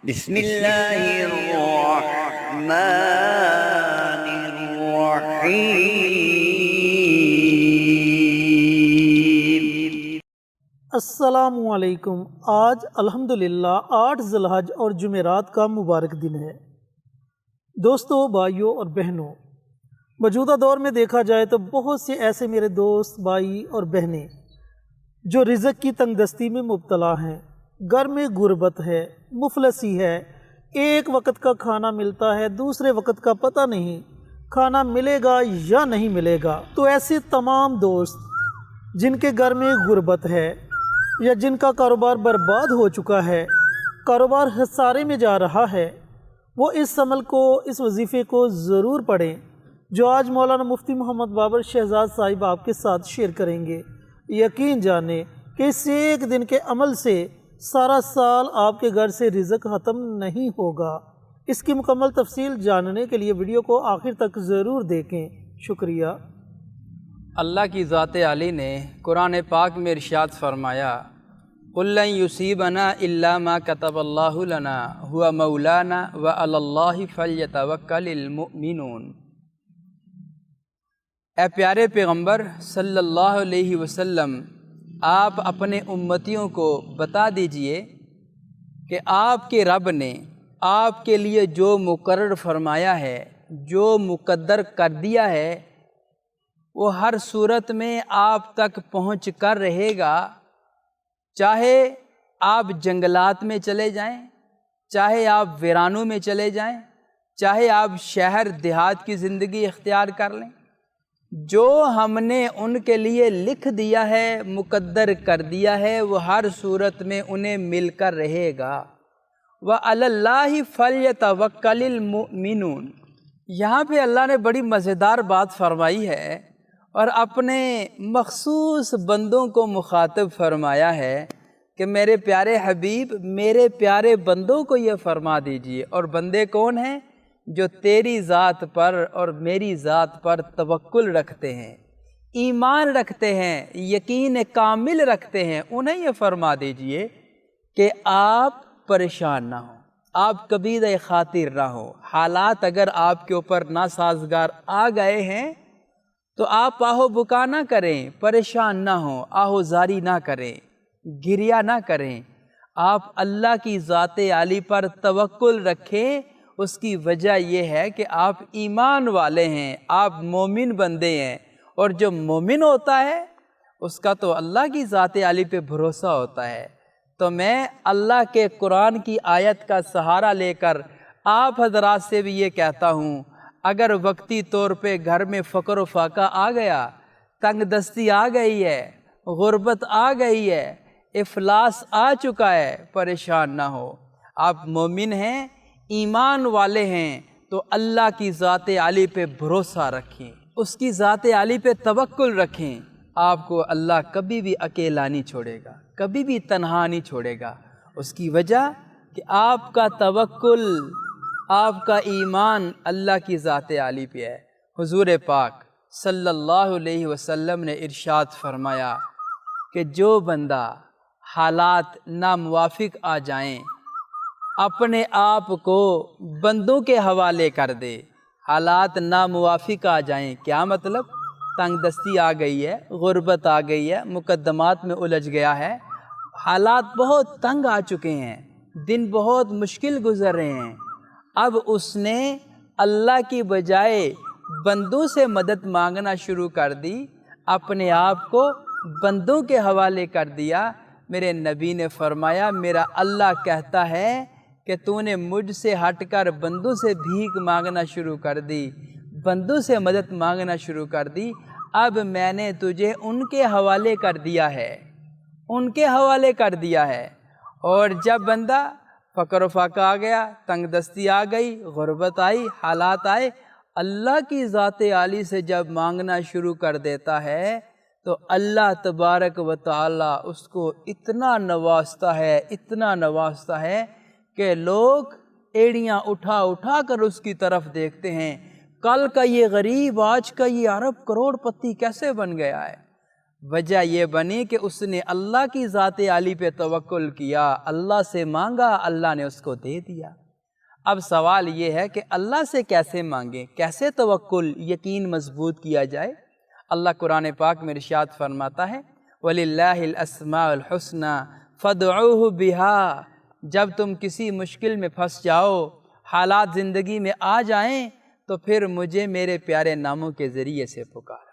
بسم اللہ الرحمن الرحیم۔ السلام علیکم۔ آج الحمدللہ 8 ذی الحج اور جمعرات کا مبارک دن ہے۔ دوستو، بھائیوں اور بہنوں، موجودہ دور میں دیکھا جائے تو بہت سے ایسے میرے دوست، بھائی اور بہنیں جو رزق کی تنگ دستی میں مبتلا ہیں۔ گھر میں غربت ہے، مفلسی ہے، ایک وقت کا کھانا ملتا ہے، دوسرے وقت کا پتہ نہیں کھانا ملے گا یا نہیں ملے گا۔ تو ایسے تمام دوست جن کے گھر میں غربت ہے یا جن کا کاروبار برباد ہو چکا ہے، کاروبار خسارے میں جا رہا ہے، وہ اس عمل کو، اس وظیفے کو ضرور پڑھیں جو آج مولانا مفتی محمد بابر شہزاد صاحب آپ کے ساتھ شیئر کریں گے۔ یقین جانیں کہ اس ایک دن کے عمل سے سارا سال آپ کے گھر سے رزق ختم نہیں ہوگا۔ اس کی مکمل تفصیل جاننے کے لیے ویڈیو کو آخر تک ضرور دیکھیں۔ شکریہ۔ اللہ کی ذات عالی نے قرآن پاک میں ارشاد فرمایا، قُل لَن يُصِيبَنَا إِلَّا مَا كَتَبَ اللَّهُ لَنَا هُوَ مَوْلَانَا وَعَلَى اللَّهِ فَلْيَتَوَكَّلِ الْمُؤْمِنُونَ۔ اے پیارے پیغمبر صلی اللہ علیہ وسلم، آپ اپنے امتیوں کو بتا دیجئے کہ آپ کے رب نے آپ کے لیے جو مقرر فرمایا ہے، جو مقدر کر دیا ہے، وہ ہر صورت میں آپ تک پہنچ کر رہے گا۔ چاہے آپ جنگلات میں چلے جائیں، چاہے آپ ویرانوں میں چلے جائیں، چاہے آپ شہر دیہات کی زندگی اختیار کر لیں، جو ہم نے ان کے لیے لکھ دیا ہے، مقدر کر دیا ہے، وہ ہر صورت میں انہیں مل کر رہے گا۔ وَعَلَى اللَّهِ فَلْيَتَوَكَّلِ الْمُؤْمِنُونَ۔ یہاں پہ اللہ نے بڑی مزیدار بات فرمائی ہے اور اپنے مخصوص بندوں کو مخاطب فرمایا ہے کہ میرے پیارے حبیب، میرے پیارے بندوں کو یہ فرما دیجئے۔ اور بندے کون ہیں؟ جو تیری ذات پر اور میری ذات پر توکل رکھتے ہیں، ایمان رکھتے ہیں، یقین کامل رکھتے ہیں، انہیں یہ فرما دیجئے کہ آپ پریشان نہ ہوں، آپ کبیدہ خاطر نہ ہوں۔ حالات اگر آپ کے اوپر ناسازگار آ گئے ہیں تو آپ آہو بکا نہ کریں، پریشان نہ ہوں، آہو زاری نہ کریں، گریہ نہ کریں۔ آپ اللہ کی ذات عالی پر توکل رکھیں۔ اس کی وجہ یہ ہے کہ آپ ایمان والے ہیں، آپ مومن بندے ہیں، اور جو مومن ہوتا ہے اس کا تو اللہ کی ذات عالی پہ بھروسہ ہوتا ہے۔ تو میں اللہ کے قرآن کی آیت کا سہارا لے کر آپ حضرات سے بھی یہ کہتا ہوں، اگر وقتی طور پہ گھر میں فقر و فاقہ آ گیا، تنگ دستی آ گئی ہے، غربت آ گئی ہے، افلاس آ چکا ہے، پریشان نہ ہو۔ آپ مومن ہیں، ایمان والے ہیں، تو اللہ کی ذات عالی پہ بھروسہ رکھیں، اس کی ذات عالی پہ توکل رکھیں۔ آپ کو اللہ کبھی بھی اکیلا نہیں چھوڑے گا، کبھی بھی تنہا نہیں چھوڑے گا۔ اس کی وجہ کہ آپ کا توکل، آپ کا ایمان اللہ کی ذات عالی پہ ہے۔ حضور پاک صلی اللہ علیہ وسلم نے ارشاد فرمایا کہ جو بندہ حالات ناموافق آ جائیں، اپنے آپ کو بندوں کے حوالے کر دے۔ حالات ناموافق آ جائیں، کیا مطلب؟ تنگ دستی آ گئی ہے، غربت آ گئی ہے، مقدمات میں الجھ گیا ہے، حالات بہت تنگ آ چکے ہیں، دن بہت مشکل گزر رہے ہیں۔ اب اس نے اللہ کی بجائے بندوں سے مدد مانگنا شروع کر دی، اپنے آپ کو بندوں کے حوالے کر دیا۔ میرے نبی نے فرمایا، میرا اللہ کہتا ہے کہ تو نے مجھ سے ہٹ کر بندوں سے بھیک مانگنا شروع کر دی، بندوں سے مدد مانگنا شروع کر دی، اب میں نے تجھے ان کے حوالے کر دیا ہے، ان کے حوالے کر دیا ہے۔ اور جب بندہ فقر و فاقہ آ گیا، تنگ دستی آ گئی، غربت آئی، حالات آئے، اللہ کی ذات عالی سے جب مانگنا شروع کر دیتا ہے تو اللہ تبارک و تعالی اس کو اتنا نوازتا ہے، اتنا نوازتا ہے کہ لوگ ایڑیاں اٹھا اٹھا کر اس کی طرف دیکھتے ہیں، کل کا یہ غریب آج کا یہ عرب کروڑ پتی کیسے بن گیا ہے؟ وجہ یہ بنی کہ اس نے اللہ کی ذات عالی پہ توکل کیا، اللہ سے مانگا، اللہ نے اس کو دے دیا۔ اب سوال یہ ہے کہ اللہ سے کیسے مانگیں، کیسے توکل یقین مضبوط کیا جائے؟ اللہ قرآن پاک میں ارشاد فرماتا ہے وَلِلَّهِ الْأَسْمَاءُ الْحُسْنَى فَادْعُوهُ بِهَا۔ جب تم کسی مشکل میں پھنس جاؤ، حالات زندگی میں آ جائیں، تو پھر مجھے میرے پیارے ناموں کے ذریعے سے پکارو۔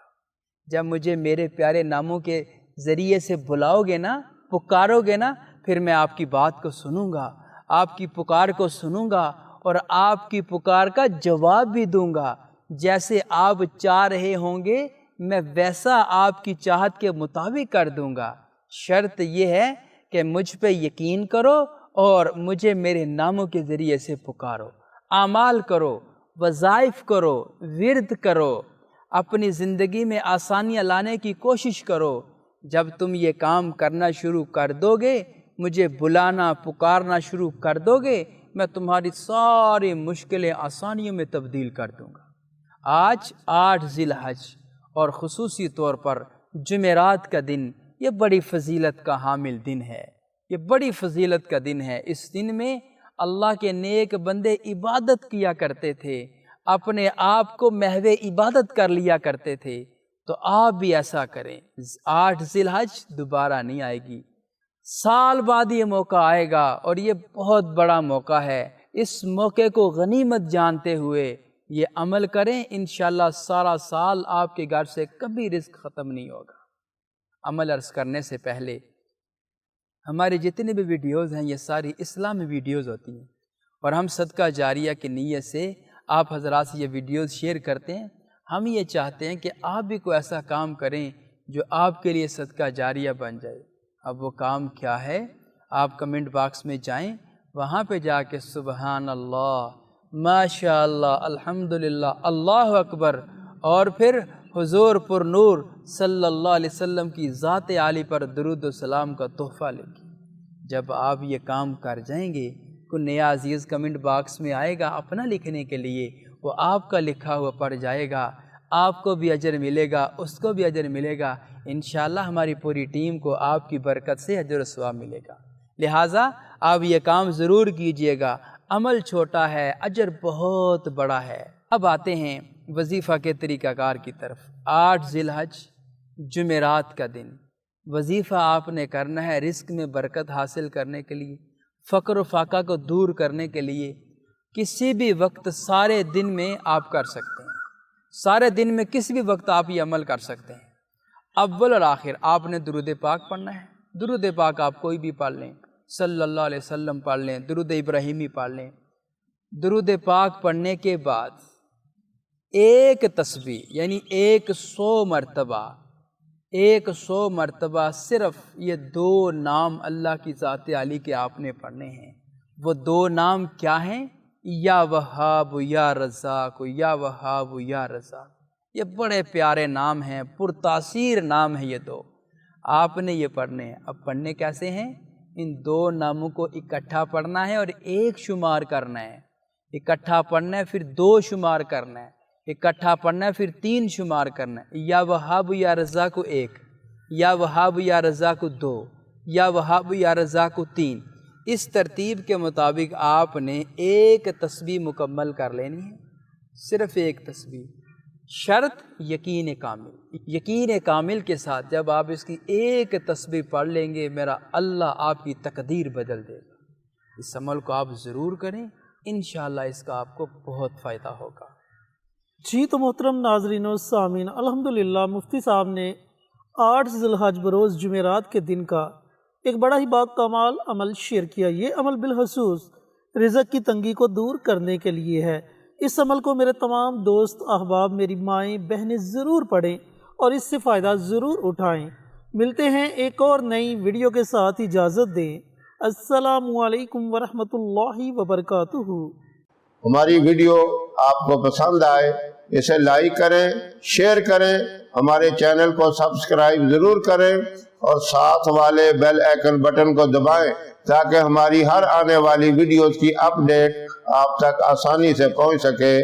جب مجھے میرے پیارے ناموں کے ذریعے سے بلاؤ گے نا، پکارو گے نا، پھر میں آپ کی بات کو سنوں گا، آپ کی پکار کو سنوں گا اور آپ کی پکار کا جواب بھی دوں گا۔ جیسے آپ چاہ رہے ہوں گے میں ویسا آپ کی چاہت کے مطابق کر دوں گا۔ شرط یہ ہے کہ مجھ پہ یقین کرو اور مجھے میرے ناموں کے ذریعے سے پکارو، اعمال کرو، وظائف کرو، ورد کرو، اپنی زندگی میں آسانیاں لانے کی کوشش کرو۔ جب تم یہ کام کرنا شروع کر دو گے، مجھے بلانا پکارنا شروع کر دو گے، میں تمہاری ساری مشکلیں آسانیوں میں تبدیل کر دوں گا۔ آج 8 ذی الحج اور خصوصی طور پر جمعرات کا دن، یہ بڑی فضیلت کا حامل دن ہے، یہ بڑی فضیلت کا دن ہے۔ اس دن میں اللہ کے نیک بندے عبادت کیا کرتے تھے، اپنے آپ کو محو عبادت کر لیا کرتے تھے، تو آپ بھی ایسا کریں۔ 8 ذی الحج دوبارہ نہیں آئے گی، سال بعد یہ موقع آئے گا اور یہ بہت بڑا موقع ہے۔ اس موقع کو غنیمت جانتے ہوئے یہ عمل کریں، انشاءاللہ سارا سال آپ کے گھر سے کبھی رزق ختم نہیں ہوگا۔ عمل عرض کرنے سے پہلے ہماری جتنی بھی ویڈیوز ہیں یہ ساری اسلامی ویڈیوز ہوتی ہیں، اور ہم صدقہ جاریہ کی نیت سے آپ حضرات سے یہ ویڈیوز شیئر کرتے ہیں۔ ہم یہ چاہتے ہیں کہ آپ بھی کوئی ایسا کام کریں جو آپ کے لیے صدقہ جاریہ بن جائے۔ اب وہ کام کیا ہے؟ آپ کمنٹ باکس میں جائیں، وہاں پہ جا کے سبحان اللہ، ماشاء اللہ، الحمدللہ، اللہ اکبر، اور پھر حضور پر نور صلی اللہ علیہ وسلم کی ذات عالی پر درود و سلام کا تحفہ لکھیں۔ جب آپ یہ کام کر جائیں گے، کوئی نیا عزیز کمنٹ باکس میں آئے گا اپنا لکھنے کے لیے، وہ آپ کا لکھا ہوا پڑھ جائے گا، آپ کو بھی اجر ملے گا، اس کو بھی اجر ملے گا، انشاءاللہ ہماری پوری ٹیم کو آپ کی برکت سے اجر و ثواب ملے گا۔ لہٰذا آپ یہ کام ضرور کیجئے گا، عمل چھوٹا ہے، اجر بہت بڑا ہے۔ اب آتے ہیں وظیفہ کے طریقہ کار کی طرف۔ 8 ذی الحج جمعرات کا دن وظیفہ آپ نے کرنا ہے رزق میں برکت حاصل کرنے کے لیے، فقر و فاقہ کو دور کرنے کے لیے۔ کسی بھی وقت سارے دن میں آپ کر سکتے ہیں، سارے دن میں کسی بھی وقت آپ یہ عمل کر سکتے ہیں۔ اول اور آخر آپ نے درود پاک پڑھنا ہے۔ درود پاک آپ کوئی بھی پڑھ لیں، صلی اللہ علیہ وسلم پڑھ لیں، درود ابراہیمی پڑھ لیں۔ درود پاک پڑھنے کے بعد ایک تسبیح یعنی 100 مرتبہ صرف یہ 2 نام اللہ کی ذات عالی کے آپ نے پڑھنے ہیں۔ وہ 2 نام کیا ہیں؟ یا وہاب یا رزاق، یا وہاب یا رزاق۔ یہ بڑے پیارے نام ہیں، پرتاثیر نام ہیں یہ 2، آپ نے یہ پڑھنے ہیں۔ اب پڑھنے کیسے ہیں؟ ان 2 ناموں کو اکٹھا پڑھنا ہے اور 1 شمار کرنا ہے، اکٹھا پڑھنا ہے پھر 2 شمار کرنا ہے، اکٹھا پڑھنا ہے پھر 3 شمار کرنا ہے۔ یا وہاب یا رزاق 1، یا وہاب یا رزاق 2، یا وہاب یا رزاق 3۔ اس ترتیب کے مطابق آپ نے 1 تسبیح مکمل کر لینی ہے، صرف 1 تسبیح۔ شرط یقین کامل، یقین کامل کے ساتھ جب آپ اس کی 1 تسبیح پڑھ لیں گے، میرا اللہ آپ کی تقدیر بدل دے گا۔ اس عمل کو آپ ضرور کریں، انشاءاللہ اس کا آپ کو بہت فائدہ ہوگا۔ جی تو محترم ناظرین و سامعین، الحمدللہ مفتی صاحب نے 8 ذی الحج بروز جمعرات کے دن کا ایک بڑا ہی باکمال عمل شیئر کیا۔ یہ عمل بالخصوص رزق کی تنگی کو دور کرنے کے لیے ہے۔ اس عمل کو میرے تمام دوست احباب، میری مائیں بہنیں ضرور پڑھیں اور اس سے فائدہ ضرور اٹھائیں۔ ملتے ہیں ایک اور نئی ویڈیو کے ساتھ، اجازت دیں۔ السلام علیکم ورحمۃ اللہ وبرکاتہ۔ ہماری ویڈیو آپ کو پسند آئے اسے لائک کریں، شیئر کریں، ہمارے چینل کو سبسکرائب ضرور کریں اور ساتھ والے بیل آئیکن بٹن کو دبائیں تاکہ ہماری ہر آنے والی ویڈیوز کی اپڈیٹ آپ تک آسانی سے پہنچ سکے۔